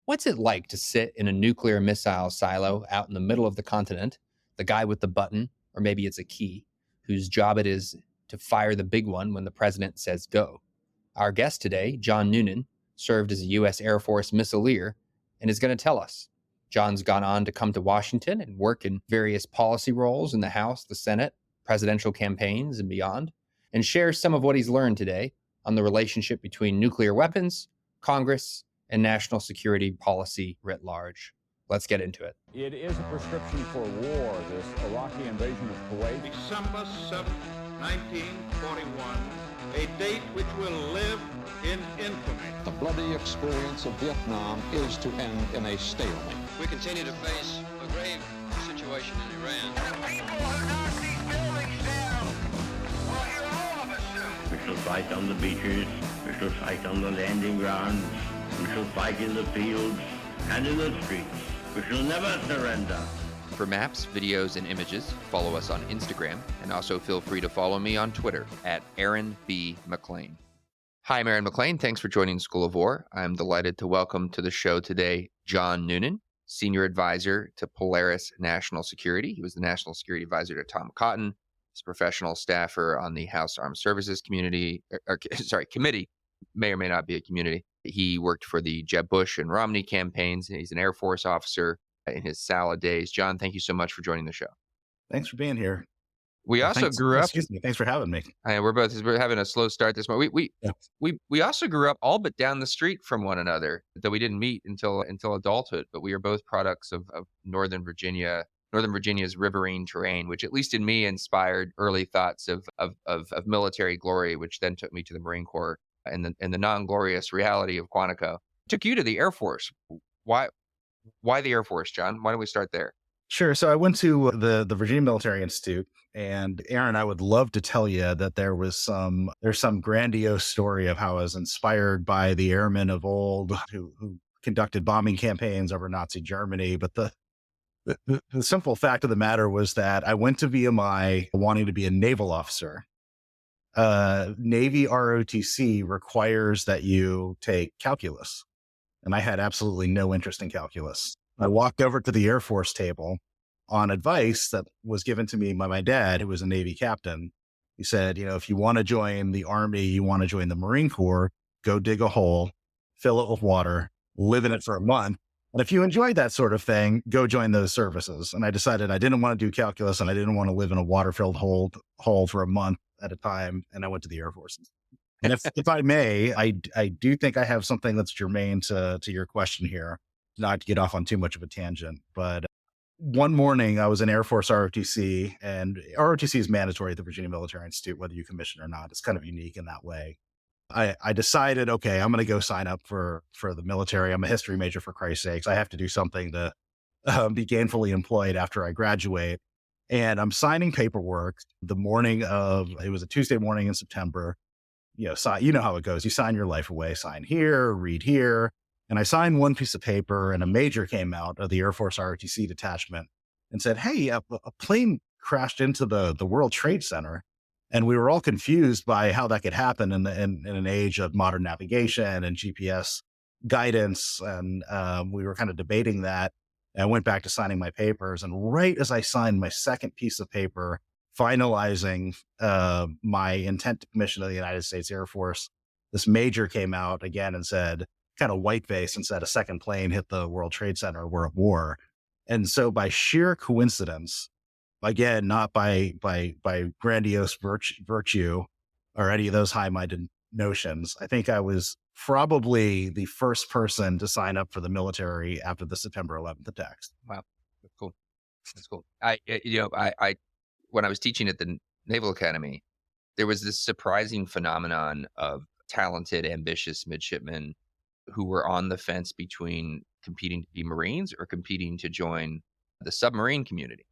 What's it like to sit in a nuclear missile silo out in the middle of the continent, the guy with the button, or maybe it's a key, whose job it is to fire the big one when the president says go? Our guest today, John Noonan, served as a U.S. Air Force missileer and is going to tell us. John's gone on to come to Washington and work in various policy roles in the House, the Senate, presidential campaigns, and beyond, and shares some of what he's learned today on the relationship between nuclear weapons, Congress, and national security policy writ large. Let's get into it. It is a prescription for war, this Iraqi invasion of Kuwait. December 7th, 1941, a date which will live in infamy. The bloody experience of Vietnam is to end in a stalemate. We continue to face a grave situation in Iran. The people who knock these buildings down will hear all of us soon. We shall fight on the beaches, we shall fight on the landing grounds, we shall fight in the fields and in the streets. We shall never surrender. For maps, videos, and images, follow us on Instagram, and also feel free to follow me on Twitter at Aaron B. McLean. Hi, I'm Aaron McLean. Thanks for joining School of War. I'm delighted to welcome to the show today John Noonan, Senior Advisor to Polaris National Security. He was the National Security Advisor to Tom Cotton. He's a professional staffer on the House Armed Services Committee, may or may not be a community. He worked for the Jeb Bush and Romney campaigns, and he's an Air Force officer in his salad days. John, thank you so much for joining the show. Thanks for being here. We also grew up. Excuse me. Thanks for having me. We're having a slow start this morning. We also grew up all but down the street from one another, though we didn't meet until adulthood. But we are both products of Northern Virginia's riverine terrain, which at least in me inspired early thoughts of military glory, which then took me to the Marine Corps and the non-glorious reality of Quantico. Took you to the Air Force. Why the Air Force, John? Why don't we start there? Sure. So I went to the Virginia Military Institute, and Aaron, I would love to tell you that there's some grandiose story of how I was inspired by the airmen of old who conducted bombing campaigns over Nazi Germany. But the simple fact of the matter was that I went to VMI wanting to be a naval officer. Navy ROTC requires that you take calculus, and I had absolutely no interest in calculus. I walked over to the Air Force table on advice that was given to me by my dad, who was a Navy captain. He said, if you want to join the Army, you want to join the Marine Corps, go dig a hole, fill it with water, live in it for a month. And if you enjoyed that sort of thing, go join those services. And I decided I didn't want to do calculus, and I didn't want to live in a water-filled hole for a month at a time. And I went to the Air Force. And if I may, I do think I have something that's germane to your question here, not to get off on too much of a tangent. But one morning I was in Air Force ROTC, and ROTC is mandatory at the Virginia Military Institute, whether you commission or not. It's kind of unique in that way. I decided, okay, I'm going to go sign up for the military. I'm a history major, for Christ's sakes. I have to do something to be gainfully employed after I graduate. And I'm signing paperwork the morning it was a Tuesday morning in September. You know how it goes. You sign your life away, sign here, read here. And I signed one piece of paper, and a major came out of the Air Force ROTC detachment and said, hey, a plane crashed into the World Trade Center. And we were all confused by how that could happen in an age of modern navigation and GPS guidance. And we were kind of debating that. And I went back to signing my papers. And right as I signed my second piece of paper, finalizing my intent to commission to the United States Air Force, this major came out again and said, kind of white face, and said a second plane hit the World Trade Center. We're at war. And so by sheer coincidence, again, not by grandiose virtue or any of those high-minded notions, I think I was probably the first person to sign up for the military after the September 11th attacks. Wow, that's cool. That's cool. I when I was teaching at the Naval Academy, there was this surprising phenomenon of talented, ambitious midshipmen who were on the fence between competing to be Marines or competing to join the submarine community.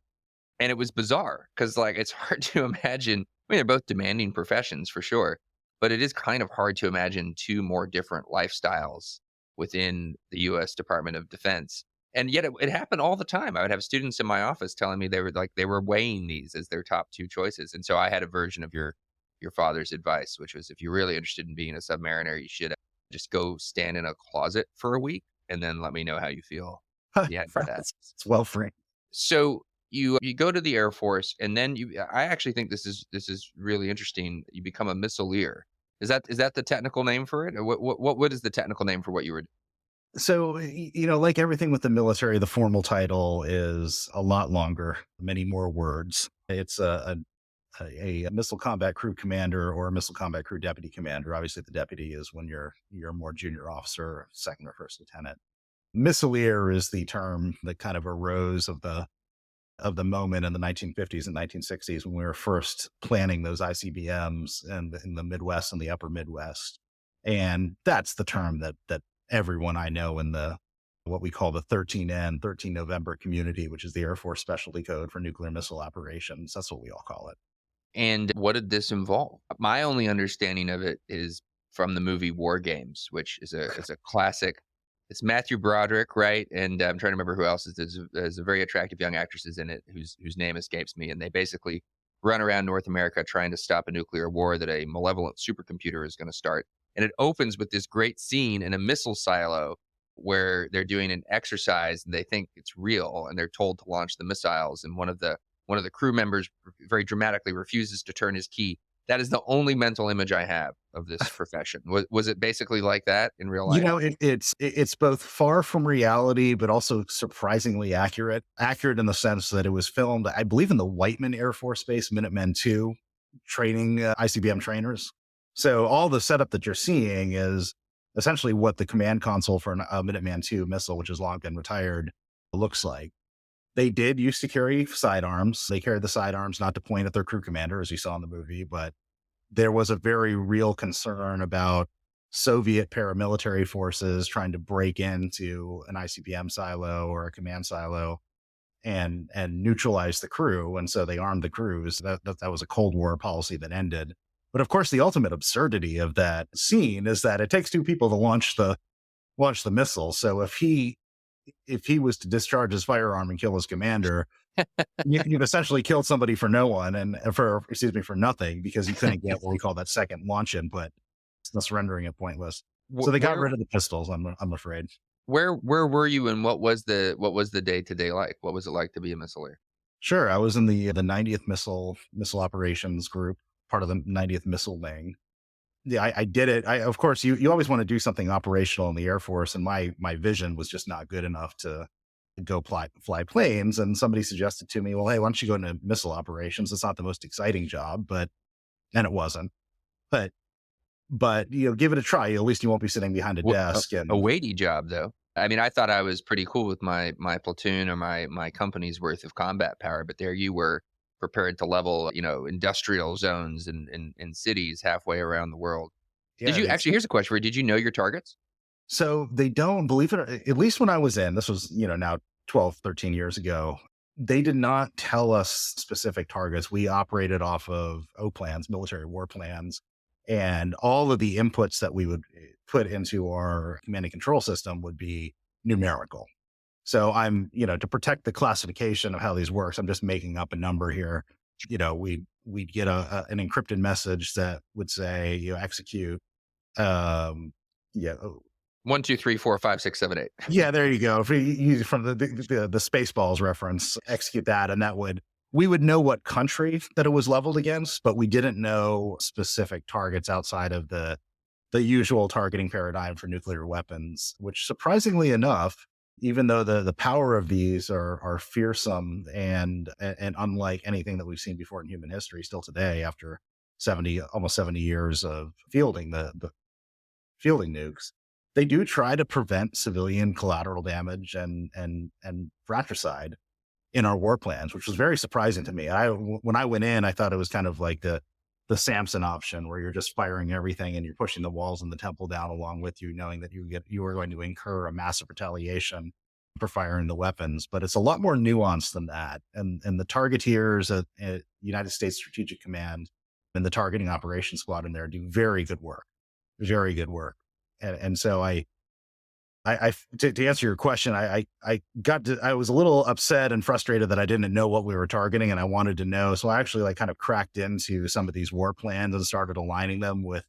And it was bizarre because, it's hard to imagine. I mean, they're both demanding professions for sure, but it is kind of hard to imagine two more different lifestyles within the U.S. Department of Defense. And yet it happened all the time. I would have students in my office telling me they were weighing these as their top two choices. And so I had a version of your father's advice, which was, if you're really interested in being a submariner, you should just go stand in a closet for a week and then let me know how you feel at the end of that. It's well framed. So you go to the Air Force, and then I actually think this is really interesting. You become a missileer. Is that the technical name for it? Or what is the technical name for what you were? So, like everything with the military, the formal title is a lot longer, many more words. It's a missile combat crew commander or a missile combat crew deputy commander. Obviously, the deputy is when you're a more junior officer, second or first lieutenant. Missileer is the term that kind of arose of the moment in the 1950s and 1960s when we were first planning those ICBMs in the Midwest and the upper Midwest. And that's the term that everyone I know in the what we call the 13N, 13 November community, which is the Air Force specialty code for nuclear missile operations. That's what we all call it. And what did this involve? My only understanding of it is from the movie War Games, which is a classic. It's Matthew Broderick, right? And I'm trying to remember who else is. There's a very attractive young actress in it whose name escapes me. And they basically run around North America trying to stop a nuclear war that a malevolent supercomputer is going to start. And it opens with this great scene in a missile silo where they're doing an exercise and they think it's real and they're told to launch the missiles. And one of the crew members very dramatically refuses to turn his key. That is the only mental image I have of this profession. Was it basically like that in real life? It's both far from reality, but also surprisingly accurate. Accurate in the sense that it was filmed, I believe, in the Whiteman Air Force Base, Minutemen II, training ICBM trainers. So all the setup that you're seeing is essentially what the command console for a Minuteman II missile, which has long been retired, looks like. They did used to carry sidearms. They carried the sidearms not to point at their crew commander, as you saw in the movie, but there was a very real concern about Soviet paramilitary forces trying to break into an ICBM silo or a command silo and neutralize the crew. And so they armed the crews. That was a Cold War policy that ended. But of course, the ultimate absurdity of that scene is that it takes two people to launch the missile. So if he was to discharge his firearm and kill his commander, you've essentially killed somebody for no one for nothing, because you couldn't get what we call that second launch input, thus rendering it pointless. So they got rid of the pistols, I'm afraid. Where were you, and what was the day-to-day like? What was it like to be a missileer? Sure. I was in the 90th missile operations group, part of the 90th missile wing. Yeah, I did it. Of course, you always want to do something operational in the Air Force, and my vision was just not good enough to go fly planes. And somebody suggested to me, well, hey, why don't you go into missile operations? It's not the most exciting job, and it wasn't. But give it a try. At least you won't be sitting behind a desk. A weighty job, though. I mean, I thought I was pretty cool with my platoon or my company's worth of combat power, but there you were, prepared to level, industrial zones in cities halfway around the world. Yeah, Did you actually? Here's a question for you. Did you know your targets? So they don't, believe it, at least when I was in, this was, now 12, 13 years ago, they did not tell us specific targets. We operated off of plans, military war plans, and all of the inputs that we would put into our command and control system would be numerical. So I'm, to protect the classification of how these works, I'm just making up a number here. We'd get an encrypted message that would say, execute, 1, 2, 3, 4, 5, 6, 7, 8. Yeah, there you go. If we use from the Spaceballs reference, execute that, and we would know what country that it was leveled against, but we didn't know specific targets outside of the usual targeting paradigm for nuclear weapons, which surprisingly enough, even though the power of these are fearsome and unlike anything that we've seen before in human history, still today, after almost 70 years of fielding the fielding nukes, they do try to prevent civilian collateral damage and fratricide in our war plans, which was very surprising to me. When I went in, I thought it was kind of like the Samson option, where you're just firing everything and you're pushing the walls and the temple down along with you, knowing that you are going to incur a massive retaliation for firing the weapons. But it's a lot more nuanced than that. And the targeteers at United States Strategic Command and the targeting operations squad in there do very good work. And so to answer your question, I was a little upset and frustrated that I didn't know what we were targeting, and I wanted to know. So I actually kind of cracked into some of these war plans and started aligning them with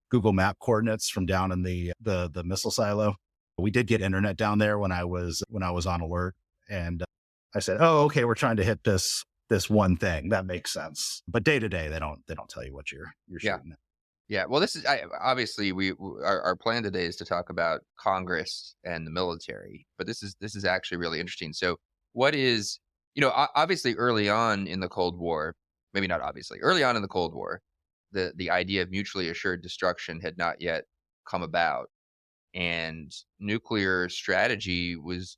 Google Map coordinates from down in the missile silo, We did get internet down there when I was on alert, and I said, "Oh, okay, we're trying to hit this one thing. That makes sense." But day to day, they don't tell you what you're Yeah. shooting at. Yeah. Well, this is obviously our plan today is to talk about Congress and the military, but this is actually really interesting. So, what is obviously early on in the Cold War, maybe not obviously early on in the Cold War, the idea of mutually assured destruction had not yet come about, and nuclear strategy was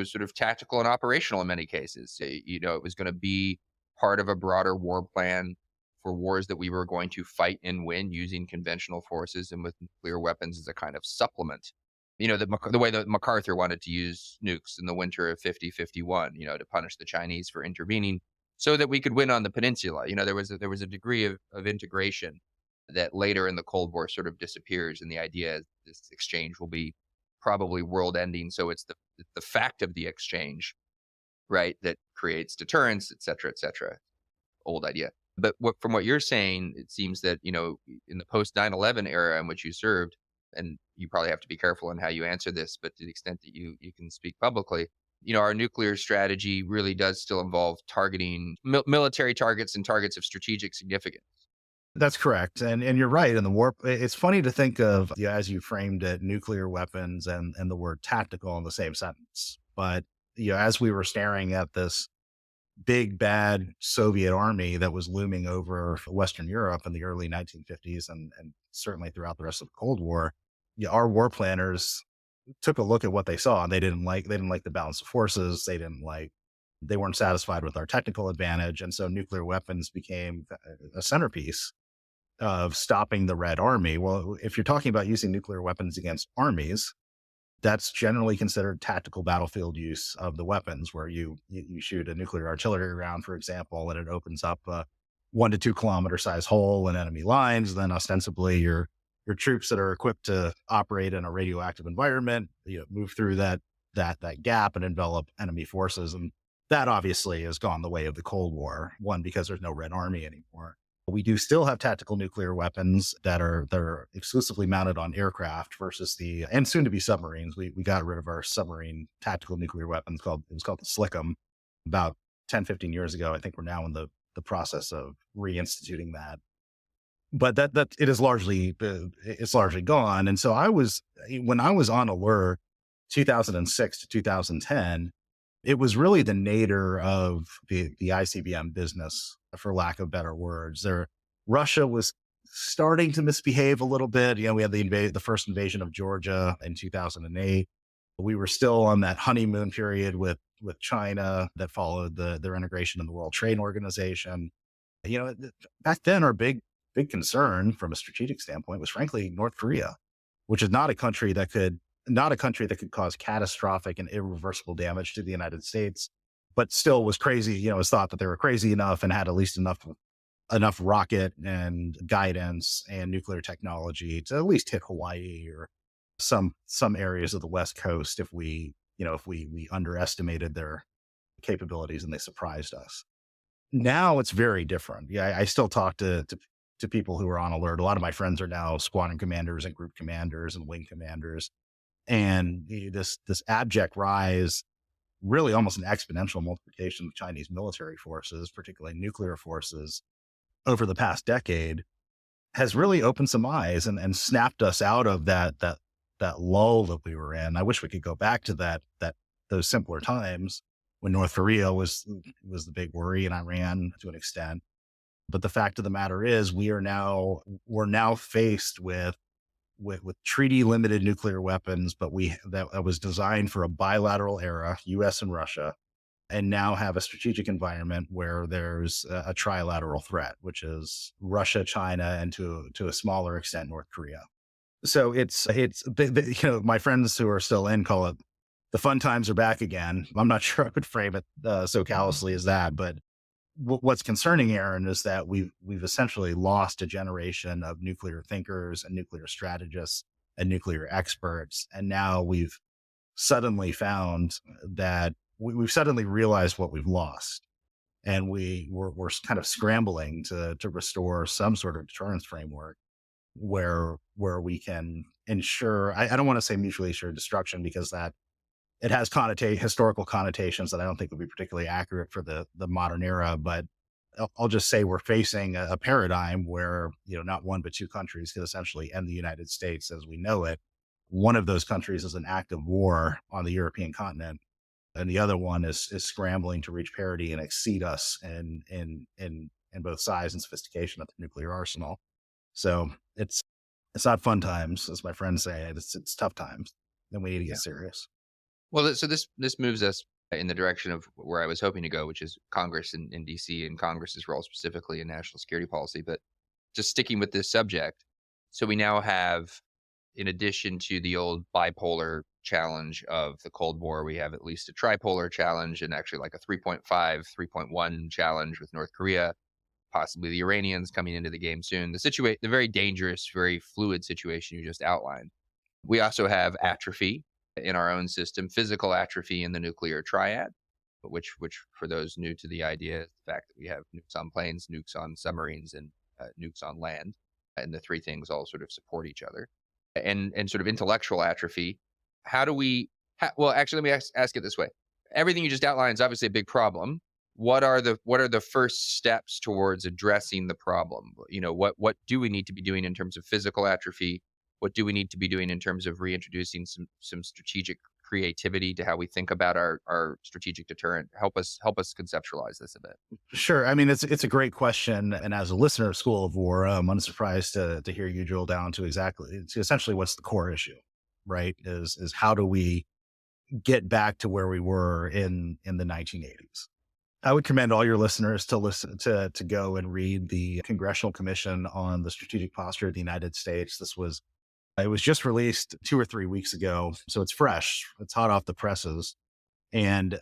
sort of tactical and operational in many cases. It was going to be part of a broader war plan for wars that we were going to fight and win using conventional forces and with nuclear weapons as a kind of supplement. The way that MacArthur wanted to use nukes in the winter of 50-51, to punish the Chinese for intervening so that we could win on the peninsula. There was a degree of integration that later in the Cold War sort of disappears, and the idea is this exchange will be probably world ending. So it's the fact of the exchange, right, that creates deterrence, et cetera, et cetera. Old idea. But from what you're saying, it seems that, in the post 9/11 era in which you served, and you probably have to be careful in how you answer this, but to the extent that you can speak publicly, our nuclear strategy really does still involve targeting military targets and targets of strategic significance. That's correct. And you're right. In the war, it's funny to think of, as you framed it, nuclear weapons and the word tactical in the same sentence. But, as we were staring at this big, bad Soviet army that was looming over Western Europe in the early 1950s and certainly throughout the rest of the Cold War, our war planners took a look at what they saw, and they didn't like the balance of forces. They weren't satisfied with our technical advantage. And so nuclear weapons became a centerpiece of stopping the Red Army. Well, if you're talking about using nuclear weapons against armies, that's generally considered tactical battlefield use of the weapons, where you shoot a nuclear artillery round, for example, and it opens up a 1 to 2 kilometer size hole in enemy lines. Then ostensibly your troops that are equipped to operate in a radioactive environment, move through that gap and envelop enemy forces. And that obviously has gone the way of the Cold War. One, because there's no Red Army anymore. We do still have tactical nuclear weapons that are exclusively mounted on aircraft versus and soon to be submarines. We got rid of our submarine tactical nuclear weapons it was called the Slickum about 10, 15 years ago. I think we're now in the process of reinstituting that. But that it is it's largely gone. And so when I was on alert 2006 to 2010, it was really the nadir of the ICBM business, for lack of better words. Russia was starting to misbehave a little bit. We had the first invasion of Georgia in 2008. We were still on that honeymoon period with China that followed their integration in the World Trade Organization. Back then, our big concern from a strategic standpoint was frankly North Korea, which is not a country that could cause catastrophic and irreversible damage to the United States, but still was crazy. It was thought that they were crazy enough and had at least enough rocket and guidance and nuclear technology to at least hit Hawaii or some areas of the West Coast if we underestimated their capabilities and they surprised us. Now it's very different. I still talk to people who are on alert. A lot of my friends are now squadron commanders and group commanders and wing commanders. And this abject rise, really almost an exponential multiplication of Chinese military forces, particularly nuclear forces, over the past decade, has really opened some eyes and snapped us out of that lull that we were in. I wish we could go back to those simpler times when North Korea was the big worry, and Iran to an extent. But the fact of the matter is, we're now faced with treaty limited nuclear weapons, but that was designed for a bilateral era, US and Russia, and now have a strategic environment where there's a trilateral threat, which is Russia, China, and to a smaller extent, North Korea. So it's my friends who are still in call it the fun times are back again. I'm not sure I would frame it so callously as that, but what's concerning, Aaron, is that we've essentially lost a generation of nuclear thinkers and nuclear strategists and nuclear experts. And now we've suddenly found that we've suddenly realized what we've lost. And we're kind of scrambling to restore some sort of deterrence framework where we can ensure, I don't want to say mutually assured destruction because that it has historical connotations that I don't think would be particularly accurate for the modern era. But I'll just say we're facing a paradigm where, not one, but two countries could essentially end the United States as we know it. One of those countries is an active war on the European continent, and the other one is scrambling to reach parity and exceed us in both size and sophistication of the nuclear arsenal. So it's not fun times, as my friends say. It's tough times, and we need to get serious. Well, so this moves us in the direction of where I was hoping to go, which is Congress in DC and Congress's role specifically in national security policy. But just sticking with this subject, so we now have, in addition to the old bipolar challenge of the Cold War, we have at least a tripolar challenge and actually like a 3.5, 3.1 challenge with North Korea, possibly the Iranians coming into the game soon. The very dangerous, very fluid situation you just outlined. We also have atrophy in our own system, physical atrophy in the nuclear triad, which for those new to the idea, is the fact that we have nukes on planes, nukes on submarines, and nukes on land, and the three things all sort of support each other. And sort of intellectual atrophy. How do we? Well, actually, let me ask it this way: everything you just outlined is obviously a big problem. What are the first steps towards addressing the problem? What do we need to be doing in terms of physical atrophy? What do we need to be doing in terms of reintroducing some strategic creativity to how we think about our strategic deterrent? Help us conceptualize this a bit. Sure. I mean, it's a great question. And as a listener of School of War, I'm unsurprised to hear you drill down to essentially what's the core issue, right? Is how do we get back to where we were in the 1980s? I would commend all your listeners to go and read the Congressional Commission on the Strategic Posture of the United States. It was just released 2 or 3 weeks ago, so it's fresh. It's hot off the presses. And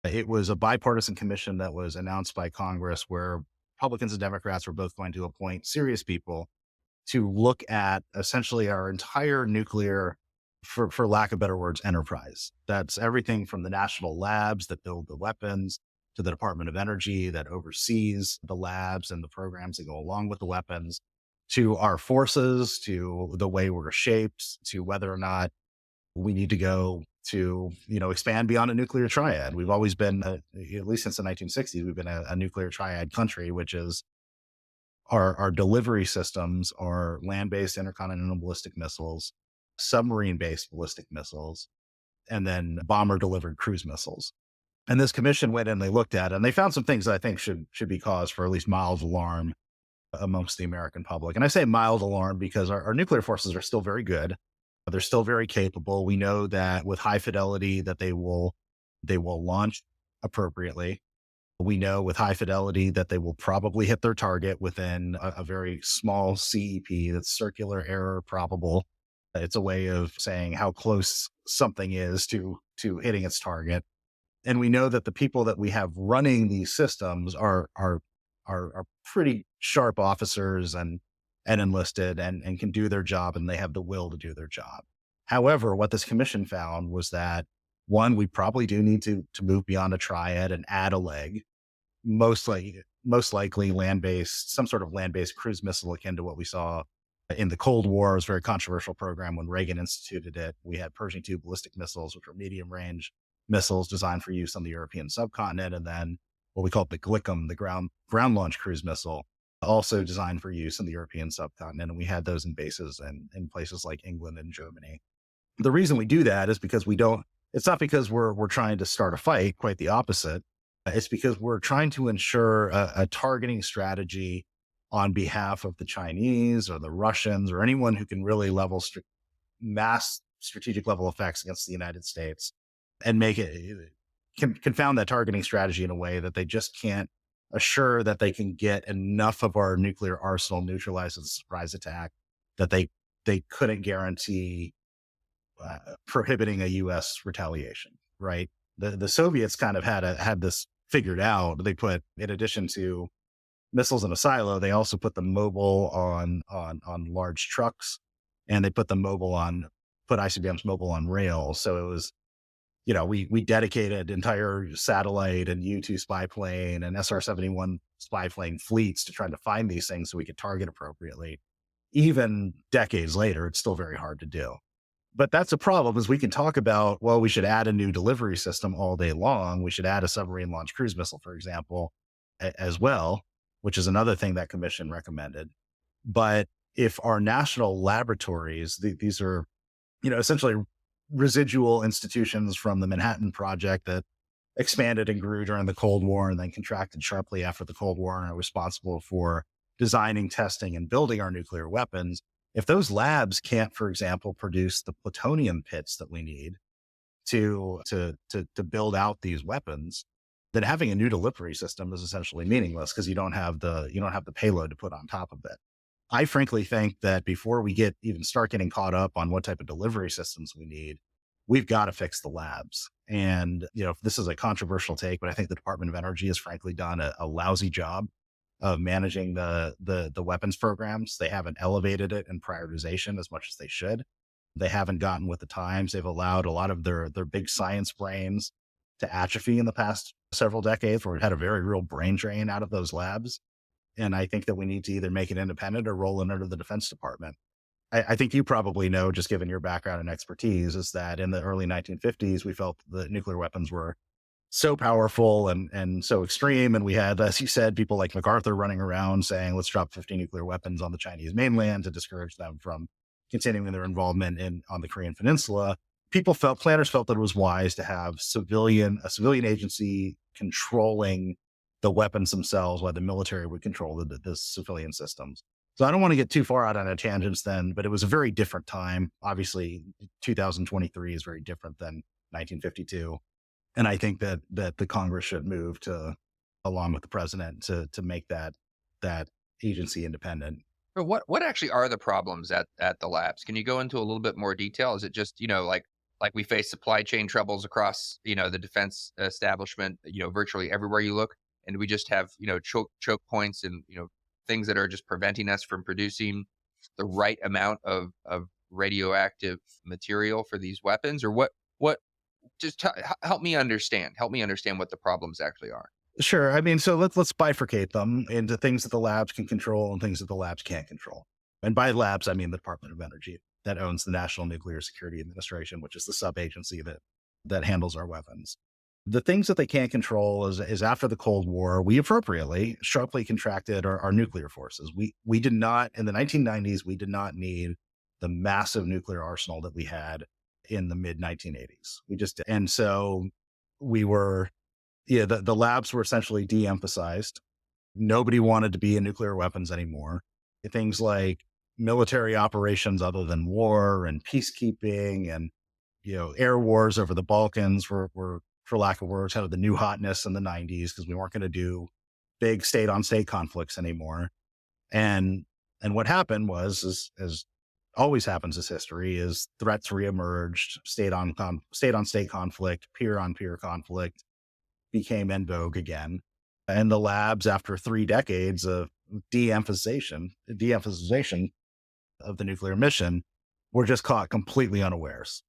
it was a bipartisan commission that was announced by Congress where Republicans and Democrats were both going to appoint serious people to look at essentially our entire nuclear, for lack of better words, enterprise. That's everything from the national labs that build the weapons to the Department of Energy that oversees the labs and the programs that go along with the weapons, to our forces, to the way we're shaped, to whether or not we need to go to, expand beyond a nuclear triad. We've always been, at least since the 1960s, we've been a nuclear triad country, which is our delivery systems are land-based intercontinental ballistic missiles, submarine-based ballistic missiles, and then bomber-delivered cruise missiles. And this commission went in, they looked at it, and they found some things that I think should be cause for at least mild alarm amongst the American public. And I say mild alarm because our nuclear forces are still very good. They're still very capable. We know that with high fidelity that they will launch appropriately. We know with high fidelity that they will probably hit their target within a very small CEP, that's circular error probable. It's a way of saying how close something is to hitting its target. And we know that the people that we have running these systems are pretty sharp officers and enlisted and can do their job, and they have the will to do their job. However, what this commission found was that, one, we probably do need to move beyond a triad and add a leg, most likely land-based, some sort of land-based cruise missile akin to what we saw in the Cold War. It was a very controversial program when Reagan instituted it. We had Pershing II ballistic missiles, which were medium-range missiles designed for use on the European subcontinent, and then what we call the Glickam, the ground launch cruise missile, also designed for use in the European subcontinent. And we had those in bases in places like England and Germany. The reason we do that is because it's not because we're trying to start a fight, quite the opposite. It's because we're trying to ensure a targeting strategy on behalf of the Chinese or the Russians or anyone who can really level mass strategic level effects against the United States, and make it confound that targeting strategy in a way that they just can't assure that they can get enough of our nuclear arsenal neutralized as a surprise attack that they couldn't guarantee prohibiting a U.S. retaliation, right? The Soviets kind of had this figured out. They put, in addition to missiles in a silo, they also put the mobile on large trucks, and they put ICBMs mobile on rails. So it was, we dedicated entire satellite and U-2 spy plane and SR-71 spy plane fleets to trying to find these things so we could target appropriately. even decades later, it's still very hard to do. But that's a problem, is we can talk about, well, we should add a new delivery system all day long. We should add a submarine launched cruise missile, for example, as well, which is another thing that commission recommended. But if our national laboratories, these are, essentially residual institutions from the Manhattan Project that expanded and grew during the Cold War and then contracted sharply after the Cold War and are responsible for designing, testing, and building our nuclear weapons. If those labs can't, for example, produce the plutonium pits that we need to build out these weapons, then having a new delivery system is essentially meaningless, because you don't have the payload to put on top of it. I frankly think that before we start getting caught up on what type of delivery systems we need, we've got to fix the labs. And, this is a controversial take, but I think the Department of Energy has frankly done a lousy job of managing the weapons programs. They haven't elevated it in prioritization as much as they should. They haven't gotten with the times. They've allowed a lot of their big science brains to atrophy in the past several decades, where we've had a very real brain drain out of those labs. And I think that we need to either make it independent or roll it under the Defense Department. I think you probably know, just given your background and expertise, is that in the early 1950s, we felt the nuclear weapons were so powerful and so extreme. And we had, as you said, people like MacArthur running around saying, let's drop 50 nuclear weapons on the Chinese mainland to discourage them from continuing their involvement on the Korean Peninsula. Planners felt that it was wise to have a civilian agency controlling the weapons themselves, while the military would control the civilian systems. So I don't want to get too far out on a tangents then, but it was a very different time. Obviously, 2023 is very different than 1952. And I think that the Congress should move along with the president, to make that agency independent. But what actually are the problems at the labs? Can you go into a little bit more detail? Is it just, like we face supply chain troubles across, the defense establishment, virtually everywhere you look, and we just have, choke points and, things that are just preventing us from producing the right amount of radioactive material for these weapons? Or what just help me understand what the problems actually are. Sure. I mean, so let's bifurcate them into things that the labs can control and things that the labs can't control. And by labs, I mean the Department of Energy, that owns the National Nuclear Security Administration, which is the sub-agency that handles our weapons. The things that they can't control is after the Cold War, we appropriately sharply contracted our nuclear forces. We did not, in the 1990s, we did not need the massive nuclear arsenal that we had in the mid 1980s. And so we were, the labs were essentially de-emphasized. Nobody wanted to be in nuclear weapons anymore. Things like military operations other than war and peacekeeping and, air wars over the Balkans were, for lack of words, kind of the new hotness in the 90s, because we weren't going to do big state-on-state conflicts anymore. And what happened was, as always happens in history, is threats reemerged, state-on-state conflict, peer-on-peer conflict became en vogue again. And the labs, after 3 decades of de-emphasization of the nuclear mission, were just caught completely unawares.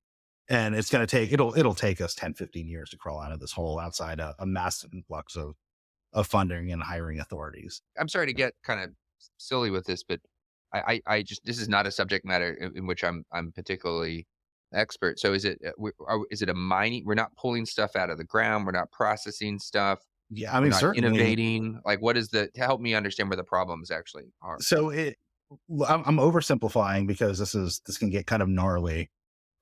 And it's going to take, it'll take us 10, 15 years to crawl out of this hole outside a massive influx of funding and hiring authorities. I'm sorry to get kind of silly with this, but I just, this is not a subject matter in which I'm particularly expert. So is it a mining? We're not pulling stuff out of the ground. We're not processing stuff. Yeah, I mean, we're not certainly innovating. Like, to help me understand where the problems actually are. So I'm oversimplifying, because this can get kind of gnarly.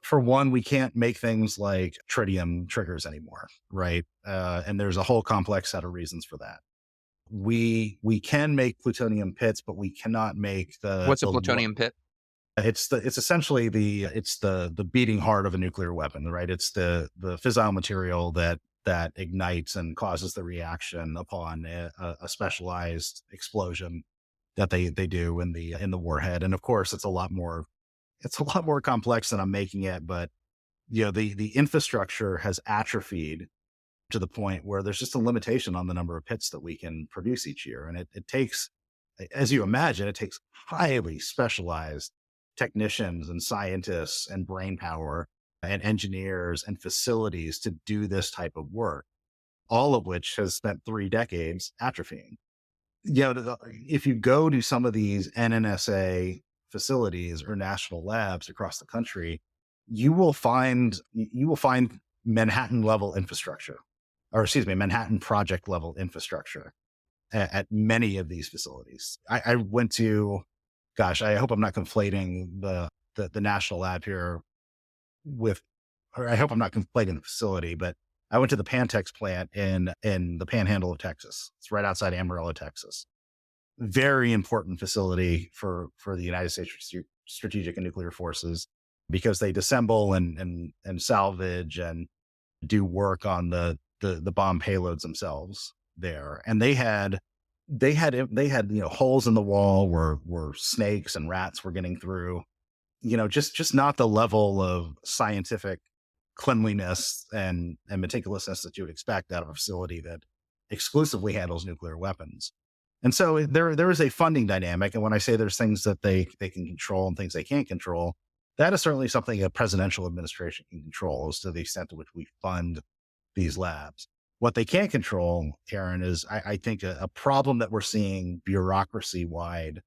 For one, we can't make things like tritium triggers anymore, right? And there's a whole complex set of reasons for that. We can make plutonium pits, but we cannot make What's a plutonium pit? It's essentially the beating heart of a nuclear weapon, right? It's the fissile material that ignites and causes the reaction upon a specialized explosion that they do in the warhead. And of course, it's a lot more complex than I'm making it, but the infrastructure has atrophied to the point where there's just a limitation on the number of pits that we can produce each year. And it takes, as you imagine, it takes highly specialized technicians and scientists and brain power and engineers and facilities to do this type of work, all of which has spent 3 decades atrophying. If you go to some of these NNSA facilities or national labs across the country, you will find Manhattan level infrastructure, or excuse me, Manhattan project level infrastructure at many of these facilities. I went to, gosh, I hope I'm not conflating the national lab here with, or I hope I'm not conflating the facility, but I went to the Pantex plant in the Panhandle of Texas. It's right outside Amarillo, Texas. Very important facility for the United States Strategic and Nuclear Forces, because they disassemble and salvage and do work on the bomb payloads themselves there. And they had holes in the wall where snakes and rats were getting through. Just not the level of scientific cleanliness and meticulousness that you would expect out of a facility that exclusively handles nuclear weapons. And so there is a funding dynamic. And when I say there's things that they can control and things they can't control, that is certainly something a presidential administration can control, as to the extent to which we fund these labs. What they can't control, Aaron, is I think a problem that we're seeing bureaucracy wide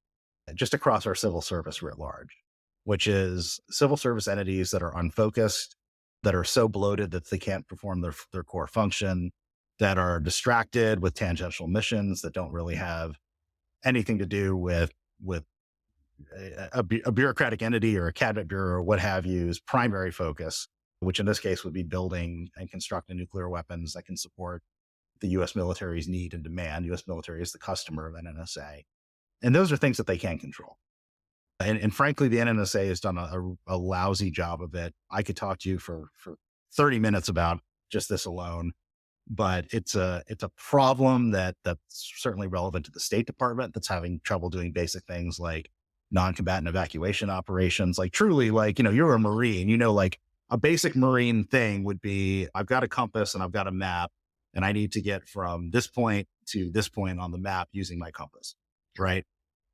just across our civil service writ large, which is civil service entities that are unfocused, that are so bloated that they can't perform their core function, that are distracted with tangential missions that don't really have anything to do with a bureaucratic entity or a cabinet bureau or what have you's primary focus, which in this case would be building and constructing nuclear weapons that can support the U.S. military's need and demand. U.S. military is the customer of NNSA. And those are things that they can't control. And frankly, the NNSA has done a lousy job of it. I could talk to you for 30 minutes about just this alone, but it's a problem that's certainly relevant to the State Department, that's having trouble doing basic things like non-combatant evacuation operations. Like truly, you're a Marine, like a basic Marine thing would be, I've got a compass and I've got a map, and I need to get from this point to this point on the map using my compass, right?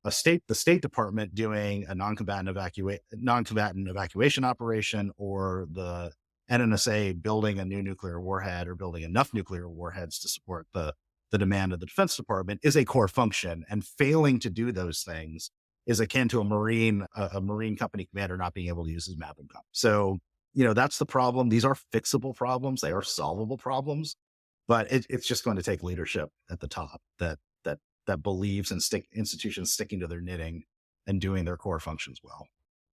The State Department doing a non-combatant evacuation operation, or the NNSA building a new nuclear warhead or building enough nuclear warheads to support the demand of the Defense Department, is a core function. And failing to do those things is akin to a Marine company commander not being able to use his map and compass. So, that's the problem. These are fixable problems. They are solvable problems, but it's just going to take leadership at the top that believes in institutions sticking to their knitting and doing their core functions well.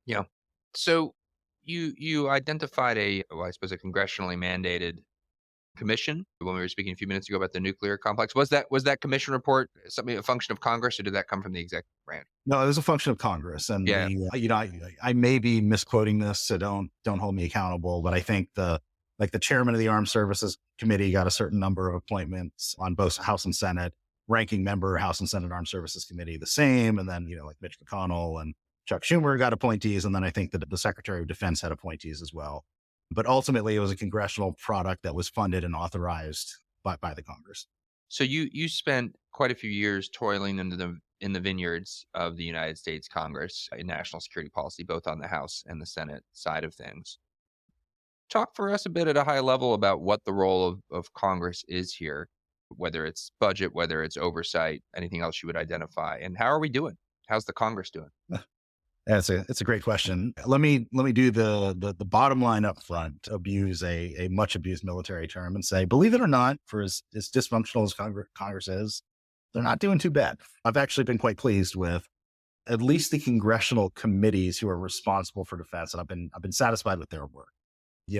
Yeah. So you identified a congressionally mandated commission when we were speaking a few minutes ago about the nuclear complex. Was that commission report a function of Congress, or did that come from the executive branch? No, it was a function of Congress. And yeah. I may be misquoting this, so don't hold me accountable, but I think the chairman of the Armed Services Committee got a certain number of appointments on both House and Senate. Ranking member, House and Senate Armed Services Committee, the same. And then, Mitch McConnell and Chuck Schumer got appointees. And then I think that the Secretary of Defense had appointees as well. But ultimately, it was a congressional product that was funded and authorized by the Congress. So you spent quite a few years toiling in the vineyards of the United States Congress in national security policy, both on the House and the Senate side of things. Talk for us a bit at a high level about what the role of Congress is here, whether it's budget, whether it's oversight, anything else you would identify, and how are we doing? How's the Congress doing? It's a great question. Let me do the bottom line up front, abuse a much abused military term, and say, believe it or not, for as dysfunctional as Congress is, they're not doing too bad. I've actually been quite pleased with at least the congressional committees who are responsible for defense, and I've been satisfied with their work.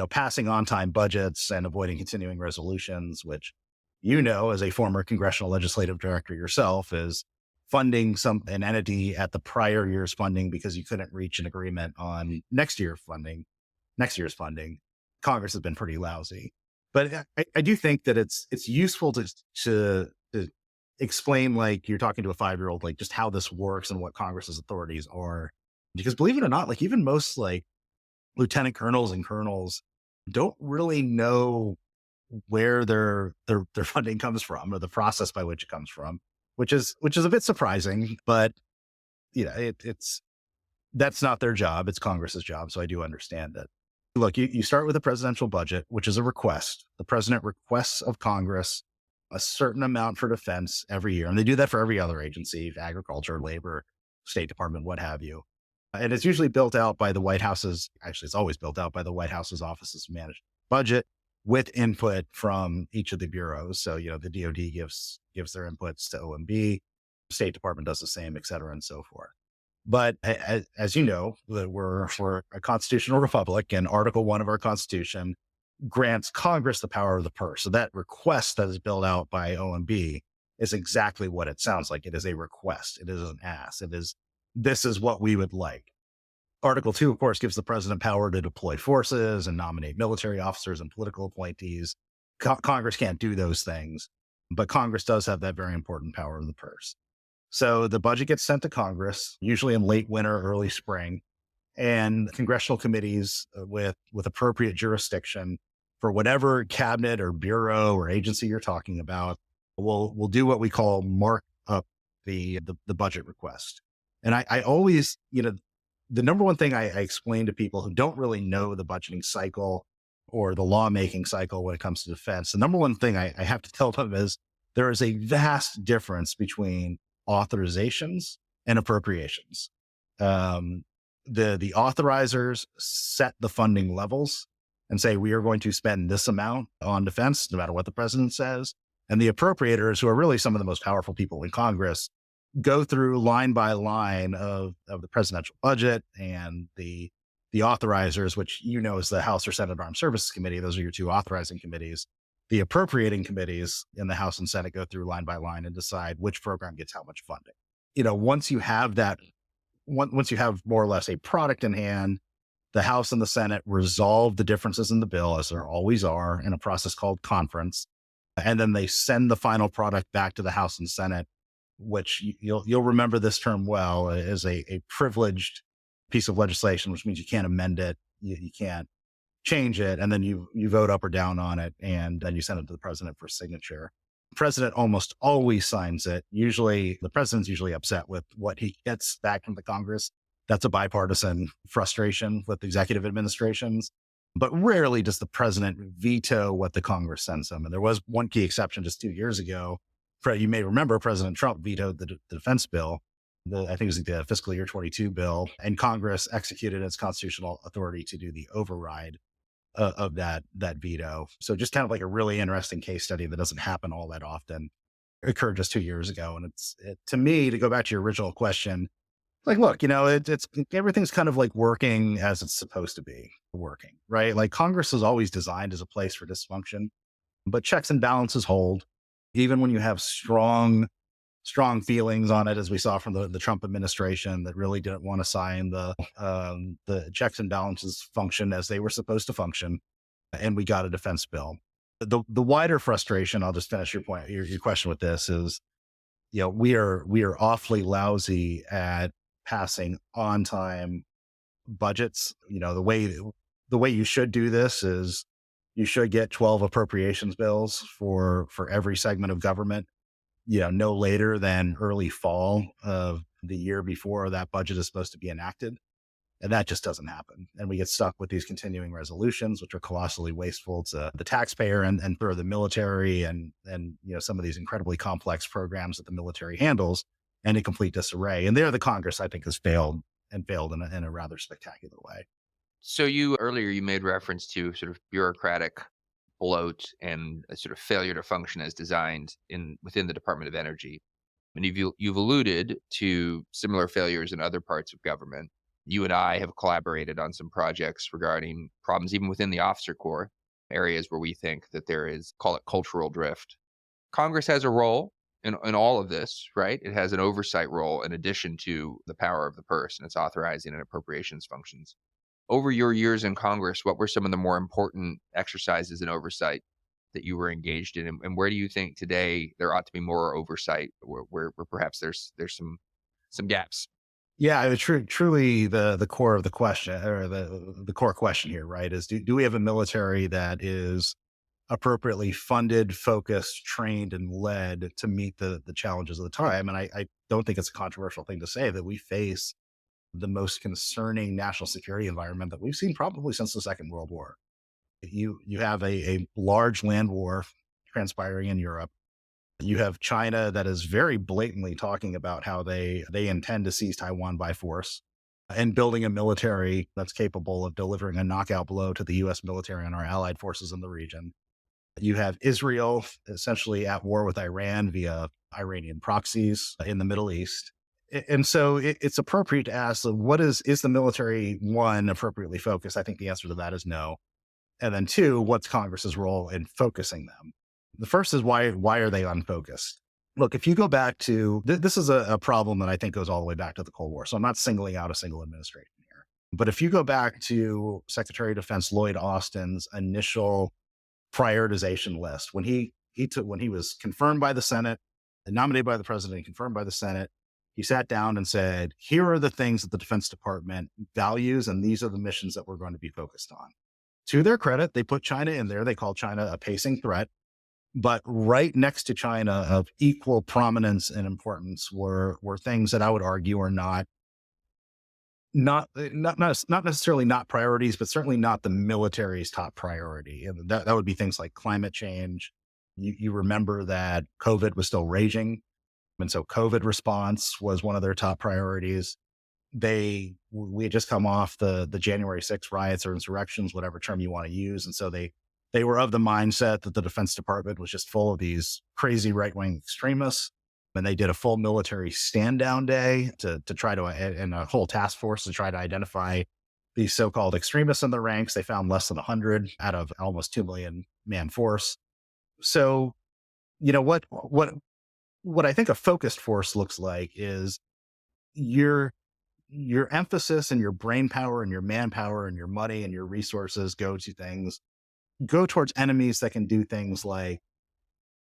Passing on time budgets and avoiding continuing resolutions, which as a former congressional legislative director yourself, is funding an entity at the prior year's funding because you couldn't reach an agreement on next year's funding. Congress has been pretty lousy, but I do think that it's useful to explain, like you're talking to a 5-year-old, like just how this works and what Congress's authorities are, because believe it or not, like even most lieutenant colonels and colonels don't really know where their funding comes from, or the process by which it comes from, which is a bit surprising, but that's not their job. It's Congress's job. So I do understand it. Look, you start with a presidential budget, which is a request. The president requests of Congress a certain amount for defense every year. And they do that for every other agency, agriculture, labor, State Department, what have you. And it's usually built out by the White House's, actually, it's always built out by the White House's Offices of Management Budget with input from each of the bureaus. So, the DoD gives their inputs to OMB, State Department does the same, et cetera, and so forth. But as you know, that we're a constitutional republic, and Article 1 of our Constitution grants Congress the power of the purse. So that request that is built out by OMB is exactly what it sounds like. It is a request. It is an ask. This is what we would like. Article 2, of course, gives the president power to deploy forces and nominate military officers and political appointees. Congress can't do those things, but Congress does have that very important power of the purse. So the budget gets sent to Congress, usually in late winter, early spring, and congressional committees with appropriate jurisdiction for whatever cabinet or bureau or agency you're talking about will do what we call mark up the budget request. And I always, the number one thing I explain to people who don't really know the budgeting cycle or the lawmaking cycle when it comes to defense, the number one thing I have to tell them is there is a vast difference between authorizations and appropriations. The authorizers set the funding levels and say, we are going to spend this amount on defense, no matter what the president says. And the appropriators, who are really some of the most powerful people in Congress, go through line by line of the presidential budget, and the authorizers, which is the House or Senate Armed Services Committee. Those are your two authorizing committees. The appropriating committees in the House and Senate go through line by line and decide which program gets how much funding. Once you have that, once you have more or less a product in hand, the House and the Senate resolve the differences in the bill, as there always are, in a process called conference. And then they send the final product back to the House and Senate, which you'll remember this term well, is a privileged piece of legislation, which means you can't amend it, you can't change it, and then you vote up or down on it, and then you send it to the president for signature. The president almost always signs it. Usually, the president's usually upset with what he gets back from the Congress. That's a bipartisan frustration with executive administrations. But rarely does the president veto what the Congress sends him. And there was one key exception just 2 years ago. You may remember President Trump vetoed the defense bill. I think it was the fiscal year 22 bill, and Congress executed its constitutional authority to do the override of that veto. So just kind of like a really interesting case study that doesn't happen all that often. It occurred just 2 years ago. And to me, to go back to your original question, like, look, it's everything's kind of like working as it's supposed to be working, right? Like Congress is always designed as a place for dysfunction, but checks and balances hold, even when you have strong feelings on it, as we saw from the Trump administration that really didn't want to sign the checks and balances function as they were supposed to function. And we got a defense bill. The wider frustration, I'll just finish your question with this, is, we are awfully lousy at passing on time budgets. The way you should do this is you should get 12 appropriations bills for every segment of government, no later than early fall of the year before that budget is supposed to be enacted. And that just doesn't happen. And we get stuck with these continuing resolutions, which are colossally wasteful to the taxpayer and for the military and some of these incredibly complex programs that the military handles, and in complete disarray. And there, the Congress, I think, has failed in a rather spectacular way. So earlier you made reference to sort of bureaucratic bloat and a sort of failure to function as designed within the Department of Energy. And you've alluded to similar failures in other parts of government. You and I have collaborated on some projects regarding problems even within the officer corps, areas where we think that there is, call it cultural drift. Congress has a role in all of this, right? It has an oversight role in addition to the power of the purse and its authorizing and appropriations functions. Over your years in Congress, what were some of the more important exercises in oversight that you were engaged in? And where do you think today there ought to be more oversight where perhaps there's some gaps? Yeah, truly the core of the question, or the core question here, right, is do we have a military that is appropriately funded, focused, trained, and led to meet the challenges of the time? And I don't think it's a controversial thing to say that we face the most concerning national security environment that we've seen probably since the Second World War. You have a large land war transpiring in Europe. You have China that is very blatantly talking about how they intend to seize Taiwan by force. and building a military that's capable of delivering a knockout blow to the US military and our allied forces in the region. You have Israel essentially at war with Iran via Iranian proxies in the Middle East. And so it's appropriate to ask, so what is the military, one, appropriately focused? I think the answer to that is no. And then two, what's Congress's role in focusing them? The first is why are they unfocused? Look, if you go back to, this is a problem that I think goes all the way back to the Cold War. So I'm not singling out a single administration here. But if you go back to Secretary of Defense Lloyd Austin's initial prioritization list, when he was confirmed by the Senate and nominated by the president and confirmed by the Senate, he sat down and said, here are the things that the Defense Department values, and these are the missions that we're going to be focused on. To their credit, they put China in there. They call China a pacing threat. But right next to China of equal prominence and importance were things that I would argue are not necessarily not priorities, but certainly not the military's top priority. And that would be things like climate change. You remember that COVID was still raging. And so COVID response was one of their top priorities. We had just come off the January 6th riots or insurrections, whatever term you want to use. And so they were of the mindset that the Defense Department was just full of these crazy right-wing extremists. And they did a full military stand-down day to try to, and a whole task force to try to identify these so-called extremists in the ranks. They found less than 100 out of almost 2 million man force. So, what I think a focused force looks like is your emphasis and your brain power and your manpower and your money and your resources go towards enemies that can do things like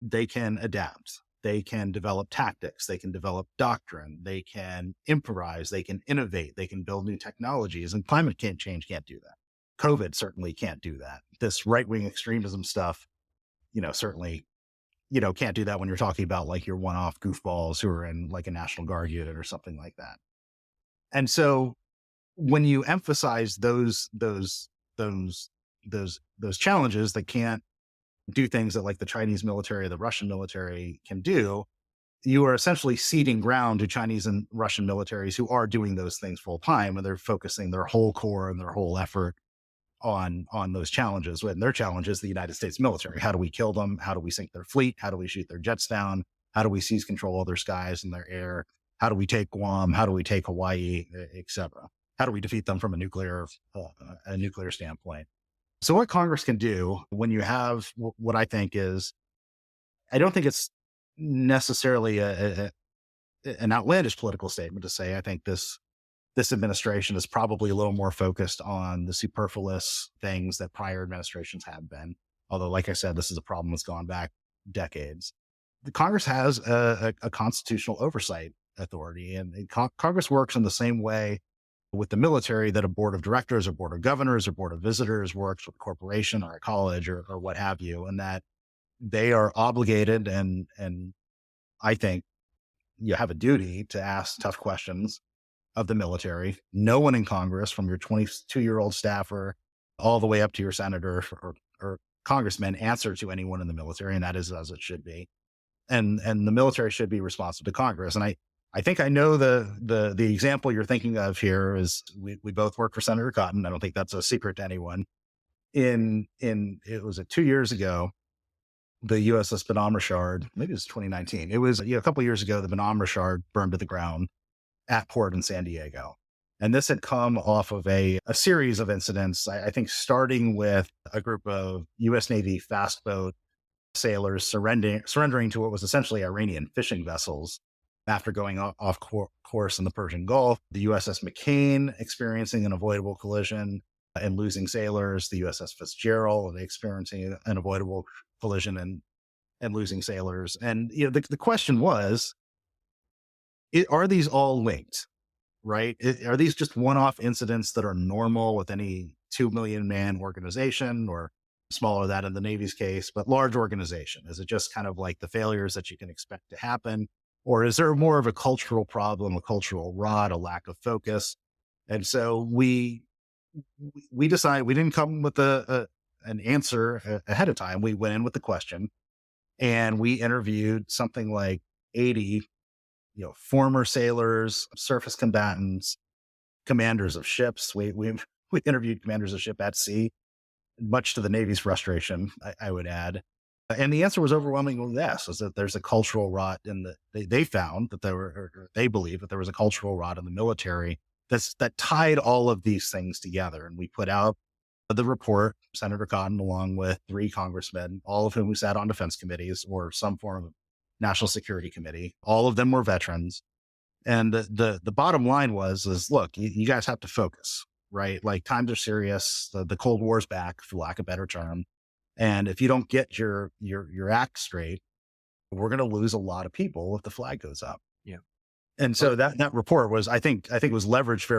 they can adapt, they can develop tactics, they can develop doctrine, they can improvise, they can innovate, they can build new technologies, and climate change can't do that. COVID certainly can't do that. This right-wing extremism stuff, certainly, can't do that when you're talking about like your one-off goofballs who are in like a National Guard unit or something like that. And so when you emphasize those challenges that can't do things that like the Chinese military or the Russian military can do, you are essentially ceding ground to Chinese and Russian militaries who are doing those things full time, and they're focusing their whole core and their whole effort on those challenges. And their challenge is the United States military. How do we kill them? How do we sink their fleet? How do we shoot their jets down? How do we seize control of their skies and their air? How do we take Guam? How do we take Hawaii, et cetera? How do we defeat them from a nuclear standpoint? So what Congress can do when you have what I think is, I don't think it's necessarily an outlandish political statement to say, I think this administration is probably a little more focused on the superfluous things that prior administrations have been. Although, like I said, this is a problem that's gone back decades. The Congress has a constitutional oversight authority, and Congress works in the same way with the military that a board of directors or board of governors or board of visitors works with a corporation or a college or what have you, and that they are obligated and I think you have a duty to ask tough questions of the military. No one in Congress, from your 22-year-old staffer all the way up to your senator or congressman, answer to anyone in the military, and that is as it should be. And the military should be responsive to Congress. And I think I know the example you're thinking of here is we both work for Senator Cotton. I don't think that's a secret to anyone. It was 2 years ago, the USS Bonhomme Richard, maybe it was 2019. It was a couple of years ago, the Bonhomme Richard burned to the ground at port in San Diego. And this had come off of a series of incidents, I think starting with a group of U.S. Navy fast boat sailors surrendering to what was essentially Iranian fishing vessels after going off course in the Persian Gulf, the USS McCain experiencing an avoidable collision and losing sailors, the USS Fitzgerald experiencing an avoidable collision and losing sailors. And the question was, are these all linked, right? Are these just one-off incidents that are normal with any 2 million man organization, or smaller that in the Navy's case, but large organization? Is it just kind of like the failures that you can expect to happen? Or is there more of a cultural problem, a cultural rot, a lack of focus? And so we decided, we didn't come with an answer ahead of time. We went in with the question, and we interviewed something like 80, former sailors, surface combatants, commanders of ships. We interviewed commanders of ship at sea, much to the Navy's frustration, I would add. And the answer was overwhelmingly yes, is that there's a cultural rot in they found that they believe that there was a cultural rot in the military that tied all of these things together. And we put out the report, Senator Cotton, along with 3 congressmen, all of whom who sat on defense committees or some form of national security committee. All of them were veterans. And the bottom line was look, you guys have to focus, right? Like, times are serious. The Cold War's back, for lack of a better term. And if you don't get your act straight, we're going to lose a lot of people if the flag goes up. Yeah. And so that report was, I think it was leveraged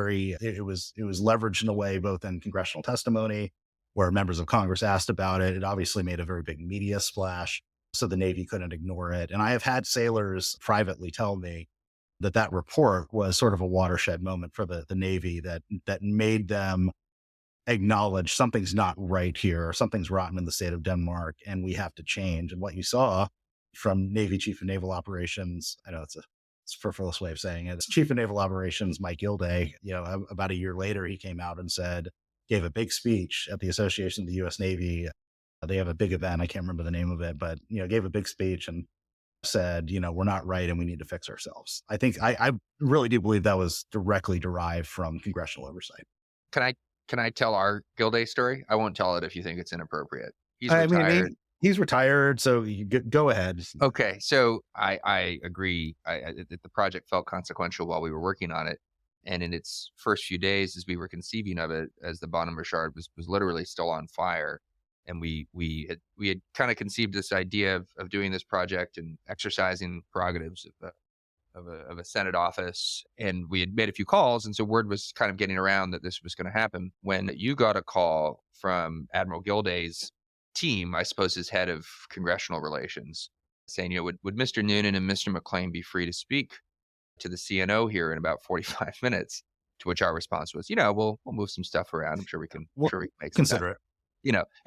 it was leveraged in a way, both in congressional testimony where members of Congress asked about it. It obviously made a very big media splash, so the Navy couldn't ignore it. And I have had sailors privately tell me that report was sort of a watershed moment for the Navy that made them acknowledge something's not right here, or something's rotten in the state of Denmark, and we have to change. And what you saw from Navy Chief of Naval Operations, I know it's a superfluous way of saying it, Chief of Naval Operations Mike Gilday, about a year later, he came out and gave a big speech at the Association of the U.S. Navy. They have a big event. I can't remember the name of it, but, gave a big speech and said, we're not right and we need to fix ourselves. I think I really do believe that was directly derived from congressional oversight. Can I tell our Gilday story? I won't tell it if you think it's inappropriate. He's retired. retired. He's retired, so you go ahead. Okay, so I agree. The project felt consequential while we were working on it, and in its first few days, as we were conceiving of it, as the Bonhomme Richard was literally still on fire, and we had kind of conceived this idea of doing this project and exercising prerogatives of a Senate office, and we had made a few calls, and so word was kind of getting around that this was going to happen when you got a call from Admiral Gilday's team, I suppose his head of congressional relations, saying, would Mr. Noonan and Mr. McLean be free to speak to the CNO here in about 45 minutes? To which our response was, we'll move some stuff around. I'm sure we can make some consider it.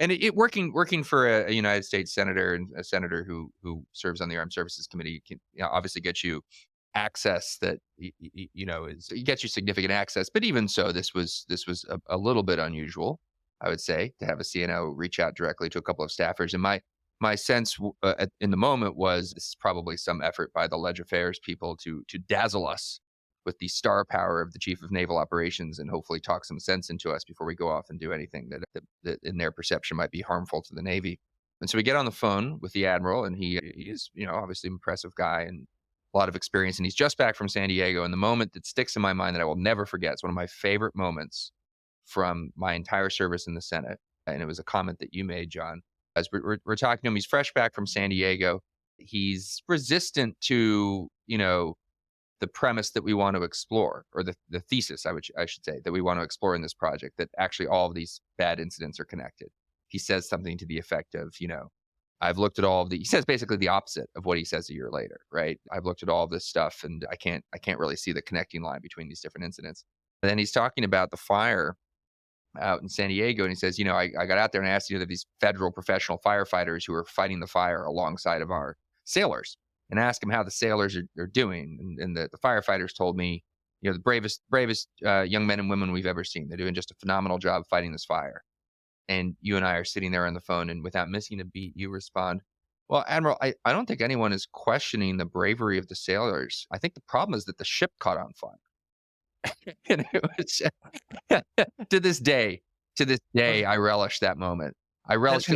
And it working for a United States senator, and a senator who serves on the Armed Services Committee can obviously get you access that it gets you significant access. But even so, this was a little bit unusual, I would say, to have a CNO reach out directly to a couple of staffers. And my sense in the moment was this is probably some effort by the Ledge Affairs people to dazzle us with the star power of the Chief of Naval Operations and hopefully talk some sense into us before we go off and do anything that in their perception might be harmful to the Navy. And so we get on the phone with the Admiral, and he is, obviously an impressive guy and a lot of experience. And he's just back from San Diego. And the moment that sticks in my mind that I will never forget, it's one of my favorite moments from my entire service in the Senate. And it was a comment that you made, John. As we're talking to him, he's fresh back from San Diego. He's resistant to, the premise that we want to explore, or the thesis, I should say, that we want to explore in this project, that actually all of these bad incidents are connected. He says something to the effect of, I've looked at he says basically the opposite of what he says a year later, right? I've looked at all of this stuff and I can't really see the connecting line between these different incidents. And then he's talking about the fire out in San Diego, and he says, I got out there and asked these federal professional firefighters who are fighting the fire alongside of our sailors, and ask them how the sailors are doing. And the firefighters told me, the bravest young men and women we've ever seen. They're doing just a phenomenal job fighting this fire. And you and I are sitting there on the phone, and without missing a beat, you respond, well, Admiral, I don't think anyone is questioning the bravery of the sailors. I think the problem is that the ship caught on fire. And it was to this day, I relish that moment. I relish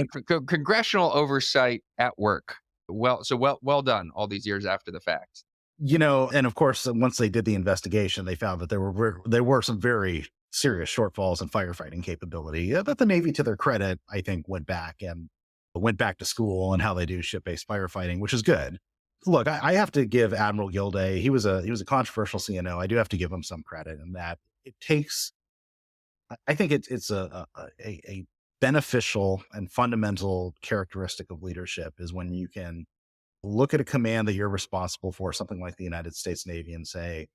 congressional oversight at work. Well done all these years after the fact. And of course, once they did the investigation, they found that there were some very serious shortfalls in firefighting capability. But the Navy, to their credit, I think went back to school on how they do ship-based firefighting, which is good. Look, I have to give Admiral Gilday, he was a controversial CNO. I do have to give him some credit in that it takes, I think it's a beneficial and fundamental characteristic of leadership is when you can look at a command that you're responsible for, something like the United States Navy, and say,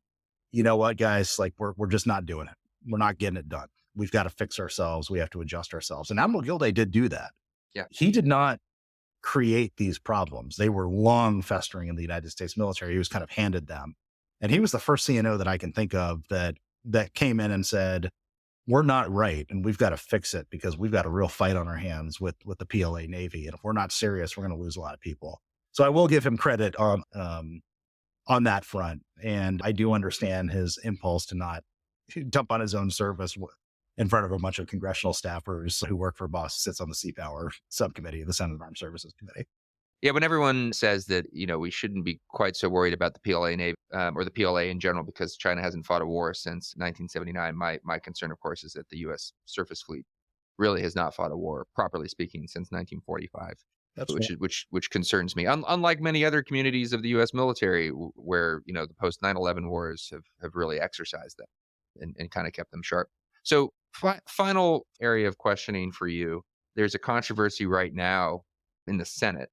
you know what, guys, like we're just not doing it. We're not getting it done. We've got to fix ourselves. We have to adjust ourselves. And Admiral Gilday did do that. Yeah. He did not create these problems. They were long festering in the United States military. He was kind of handed them. And he was the first CNO that I can think of that that came in and said, we're not right, and we've got to fix it because we've got a real fight on our hands with the PLA Navy. And if we're not serious, we're going to lose a lot of people. So I will give him credit on that front. And I do understand his impulse to not dump on his own service in front of a bunch of congressional staffers who work for a boss who sits on the Sea Power subcommittee, the Senate Armed Services Committee. Yeah, when everyone says that, we shouldn't be quite so worried about the PLA Navy or the PLA in general because China hasn't fought a war since 1979, my concern, of course, is that the U.S. surface fleet really has not fought a war, properly speaking, since 1945. Which concerns me. Unlike many other communities of the U.S. military, where the post 9/11 wars have really exercised them and kind of kept them sharp. So, final area of questioning for you. There's a controversy right now in the Senate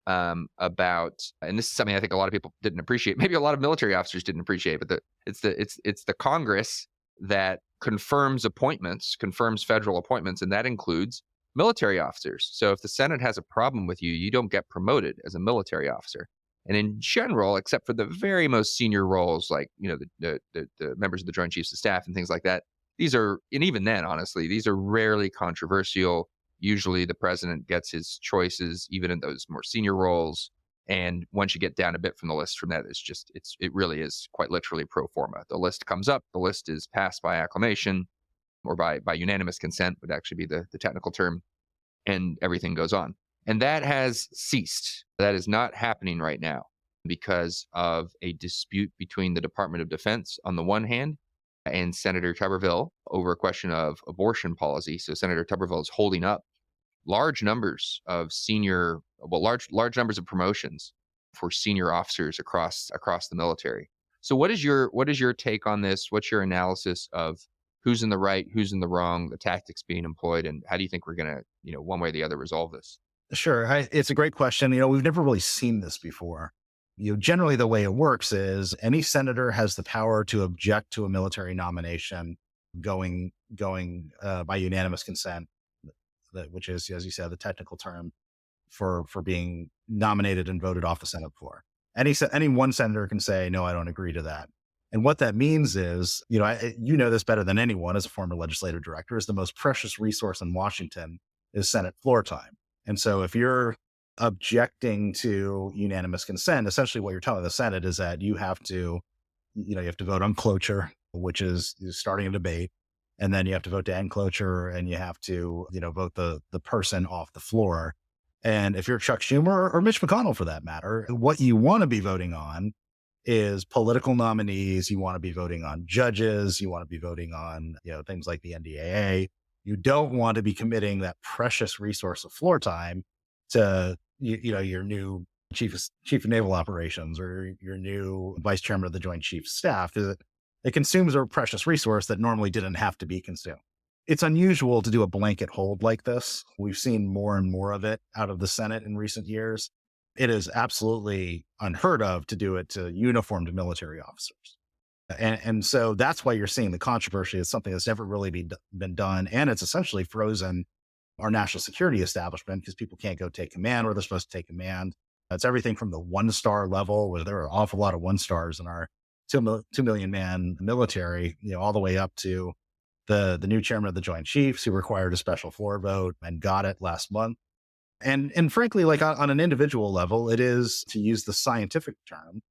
about, and this is something I think a lot of people didn't appreciate. Maybe a lot of military officers didn't appreciate, but it's the Congress that confirms federal appointments, and that includes military officers. So if the Senate has a problem with you, you don't get promoted as a military officer. And in general, except for the very most senior roles, like the members of the Joint Chiefs of Staff and things like that, these are, and even then, honestly, these are rarely controversial. Usually the president gets his choices, even in those more senior roles. And once you get down a bit from the list from that, it really is quite literally pro forma. The list comes up, the list is passed by acclamation, or by unanimous consent would actually be the technical term, and everything goes on. And that has ceased. That is not happening right now because of a dispute between the Department of Defense on the one hand and Senator Tuberville over a question of abortion policy. So Senator Tuberville is holding up large numbers of large numbers of promotions for senior officers across the military. So what is your take on this? What's your analysis of who's in the right, who's in the wrong, the tactics being employed, and how do you think we're going to, one way or the other, resolve this? Sure. It's a great question. We've never really seen this before. Generally the way it works is any senator has the power to object to a military nomination going by unanimous consent, which is, as you said, the technical term for being nominated and voted off the Senate floor. Any one senator can say, no, I don't agree to that. And what that means is, this better than anyone as a former legislative director, is the most precious resource in Washington is Senate floor time. And so if you're objecting to unanimous consent, essentially what you're telling the Senate is that you have to vote on cloture, which is starting a debate. And then you have to vote to end cloture, and you have to, vote the person off the floor. And if you're Chuck Schumer or Mitch McConnell, for that matter, what you want to be voting on is political nominees. You want to be voting on judges. You want to be voting on, things like the NDAA. You don't want to be committing that precious resource of floor time to, your new chief of naval operations or your new vice chairman of the Joint Chiefs of Staff. It consumes a precious resource that normally didn't have to be consumed. It's unusual to do a blanket hold like this. We've seen more and more of it out of the Senate in recent years. It is absolutely unheard of to do it to uniformed military officers. And so that's why you're seeing the controversy. It's something that's never really been done. And it's essentially frozen our national security establishment because people can't go take command where they're supposed to take command. It's everything from the 1-star level, where there are an awful lot of 1-stars in our 2 million man military, all the way up to the new chairman of the Joint Chiefs, who required a special floor vote and got it last month. And frankly, like on an individual level, it is, to use the scientific term,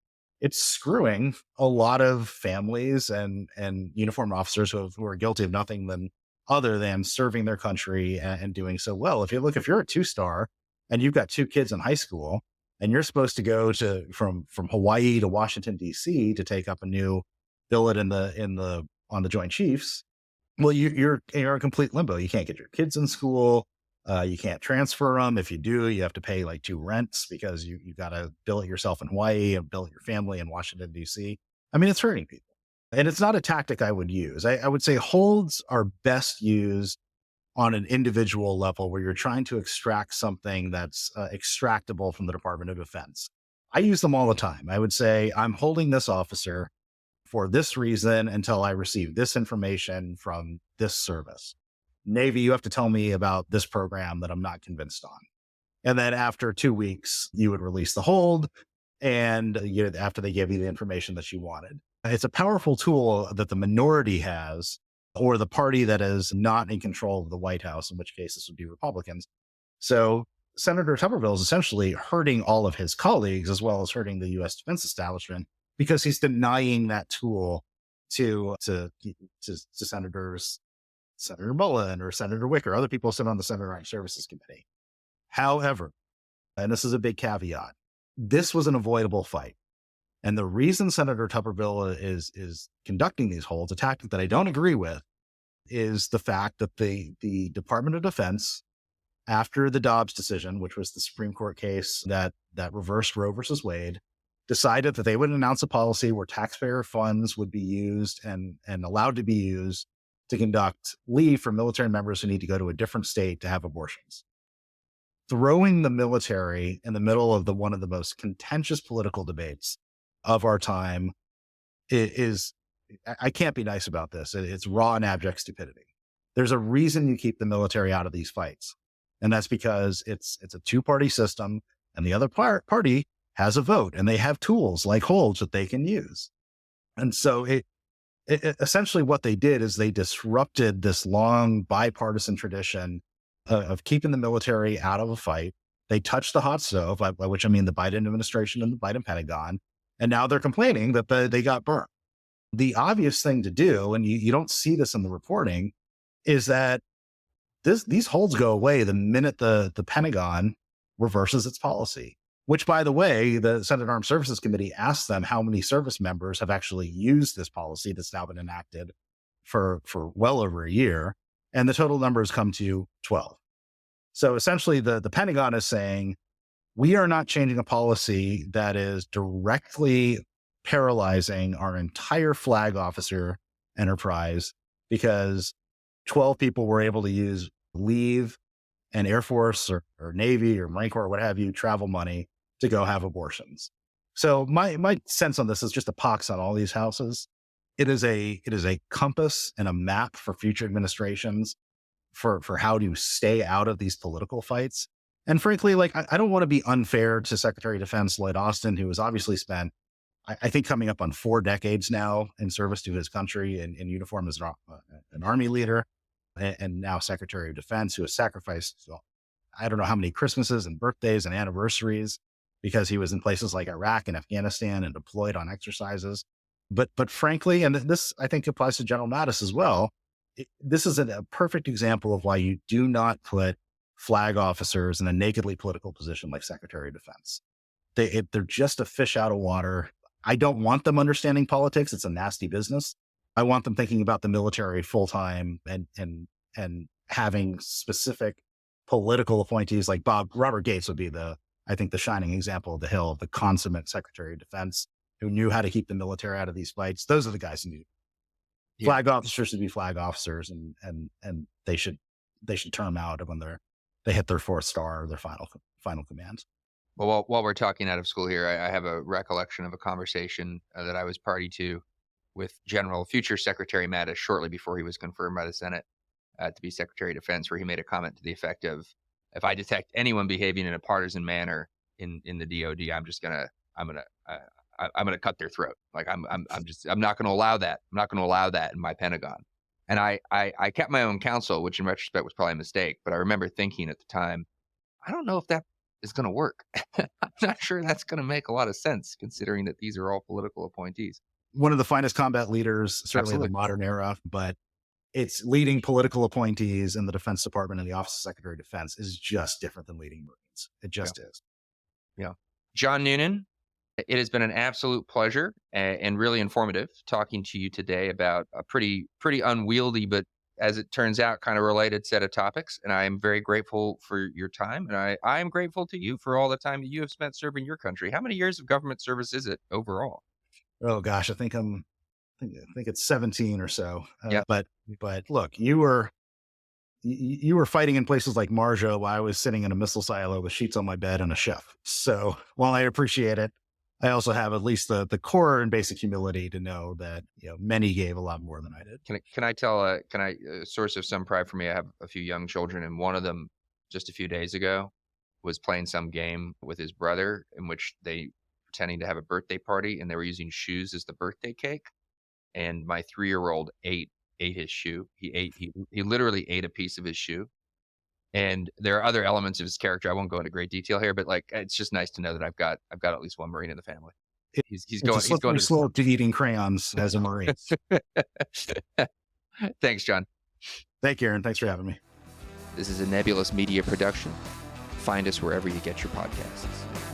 it's screwing a lot of families and uniformed officers who are guilty of nothing other than serving their country and doing so well. If you're a 2-star and you've got 2 kids in high school and you're supposed to go from Hawaii to Washington, D.C. to take up a new billet on the Joint Chiefs, well, you're in complete limbo. You can't get your kids in school. You can't transfer them. If you do, you have to pay like 2 rents because you got to billet yourself in Hawaii and billet your family in Washington, D.C. I mean, it's hurting people. And it's not a tactic I would use. I would say holds are best used on an individual level where you're trying to extract something that's extractable from the Department of Defense. I use them all the time. I would say, I'm holding this officer for this reason until I receive this information from this service. Navy, you have to tell me about this program that I'm not convinced on. And then after 2 weeks, you would release the hold, and after they give you the information that you wanted. It's a powerful tool that the minority has, or the party that is not in control of the White House, in which case this would be Republicans. So Senator Tuberville is essentially hurting all of his colleagues as well as hurting the U.S. defense establishment because he's denying that tool to senators, Senator Mullen or Senator Wicker, other people sit on the Senate Armed Services Committee. However, and this is a big caveat, this was an avoidable fight. And the reason Senator Tuberville is conducting these holds, a tactic that I don't agree with, is the fact that the Department of Defense, after the Dobbs decision, which was the Supreme Court case that reversed Roe versus Wade, decided that they would announce a policy where taxpayer funds would be used and allowed to be used to conduct leave for military members who need to go to a different state to have abortions. Throwing the military in the middle of one of the most contentious political debates of our time is, I can't be nice about this. It's raw and abject stupidity. There's a reason you keep the military out of these fights. And that's because it's a two-party system and the other party has a vote and they have tools like holds that they can use. And so it essentially what they did is they disrupted this long bipartisan tradition of keeping the military out of a fight. They touched the hot stove, by which I mean the Biden administration and the Biden Pentagon. And now they're complaining that they got burnt. The obvious thing to do, and you don't see this in the reporting, is that these holds go away the minute the Pentagon reverses its policy, which, by the way, the Senate Armed Services Committee asked them how many service members have actually used this policy that's now been enacted for well over a year. And the total number has come to 12. So essentially the Pentagon is saying, we are not changing a policy that is directly paralyzing our entire flag officer enterprise because 12 people were able to use leave and Air Force or Navy or Marine Corps or what have you, travel money to go have abortions. So my sense on this is just a pox on all these houses. It is a compass and a map for future administrations for how to stay out of these political fights. And frankly, like, I don't want to be unfair to Secretary of Defense Lloyd Austin, who has obviously spent, I think, coming up on 4 decades now in service to his country in uniform as an Army leader, and now Secretary of Defense, who has sacrificed, I don't know how many Christmases and birthdays and anniversaries because he was in places like Iraq and Afghanistan and deployed on exercises. But frankly, and this I think applies to General Mattis as well, this is a perfect example of why you do not put flag officers in a nakedly political position like Secretary of Defense. They're just a fish out of water. I don't want them understanding politics. It's a nasty business. I want them thinking about the military full time and having specific political appointees like Robert Gates would be I think the shining example of the Hill, the consummate Secretary of Defense who knew how to keep the military out of these fights. Those are the guys who need. Yeah. Flag officers should be flag officers, and they should term out when they hit their 4th star or their final command. Well, while we're talking out of school here, I have a recollection of a conversation that I was party to with future Secretary Mattis shortly before he was confirmed by the Senate to be Secretary of Defense, where he made a comment to the effect of, if I detect anyone behaving in a partisan manner in the DoD, I'm gonna cut their throat. Like I'm not going to allow that. I'm not going to allow that in my Pentagon. And I kept my own counsel, which in retrospect was probably a mistake. But I remember thinking at the time, I don't know if that is going to work. I'm not sure that's going to make a lot of sense, considering that these are all political appointees. One of the finest combat leaders, certainly Absolutely. in the modern era, but it's leading political appointees in the Defense Department and the Office of Secretary of Defense is just different than leading Marines. It just is. Yeah. John Noonan, it has been an absolute pleasure and really informative talking to you today about a pretty unwieldy, but as it turns out, kind of related set of topics. And I am very grateful for your time. And I am grateful to you for all the time that you have spent serving your country. How many years of government service is it overall? Oh gosh, I think it's 17 or so. Yeah. But look, you were fighting in places like Marjo while I was sitting in a missile silo with sheets on my bed and a chef. So while I appreciate it, I also have at least the core and basic humility to know that many gave a lot more than I did. Can I tell a source of some pride for me? I have a few young children, and one of them just a few days ago was playing some game with his brother in which they pretending to have a birthday party, and they were using shoes as the birthday cake. And my 3-year-old ate his shoe. He literally ate a piece of his shoe. And there are other elements of his character. I won't go into great detail here, but like, it's just nice to know that I've got at least one Marine in the family. He's going to slope to eating crayons as a Marine. Thanks, John. Thank you, Aaron. Thanks for having me. This is a Nebulous Media production. Find us wherever you get your podcasts.